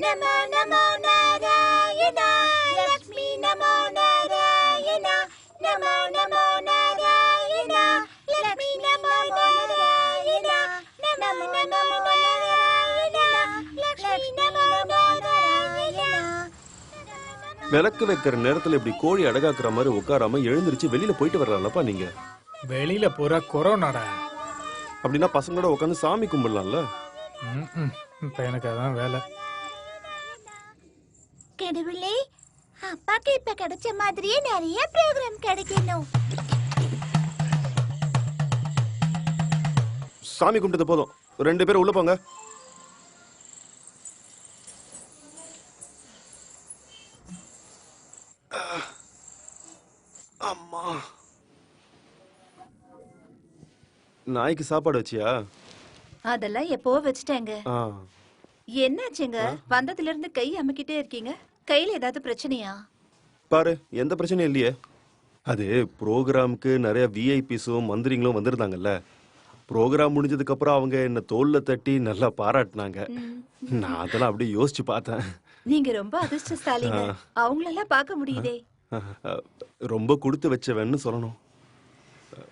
நமோ நமோ நாராயணா லக்ஷ்மி நமோ நாராயணா நமோ நமோ நாராயணா லக்ஷ்மி நமோ நாராயணா நமோ நமோ நாராயணா லக்ஷ்மி நமோ நாராயணா. விளக்கு வைக்கிற நேரத்துல இப்படி கோழி அடகாக்குற மாதிரி உட்காராம எழுந்திருச்சு வெளியில போயிட்டு வரலாம்லப்பா நீங்க. வெளியில பூரா கொரோனாடா. அப்படின்னா பசங்களோட உட்காந்து சாமி கும்பிடலாம்ல. இப்ப எனக்கு அதான் வேலை. கடவுளே, அப்பாக்கு இப்ப கிடைச்ச மாதிரியே நிறைய ப்ரோக்ராம் கிடைக்கணும். சாமி கும்பிட்டது போதும், 2 பேரும் உள்ள போங்க. அம்மா, நாய்க்கு சாப்பாடு வச்சியா? அதெல்லாம் எப்போ வச்சுட்டேங்க. என்னாச்சுங்க? வந்ததுல இருந்து கை அமுக்கிட்டே இருக்கீங்க. கையில ஏதாவது பிரச்சனையா? பாரு, எந்த பிரச்சனையும் இல்லையே. அது ப்ரோக்ராமுக்கு நிறைய விஐபிஸும் மந்திரிங்களும் வந்திருந்தாங்கல்ல. ப்ரோக்ராம் முடிஞ்சதுக்கு அப்புறம் அவங்க என்ன தோல்ல தட்டி நல்லா பாராட்டினாங்க. நான் அதெல்லாம் அப்படியே யோசிச்சு பார்த்தேன். நீங்க ரொம்ப அதிர்ஷ்டசாலிங்க. அவங்களெல்லாம் பார்க்க முடியுதே. ரொம்ப கொடுத்து வச்சவன்னு சொல்லணும்.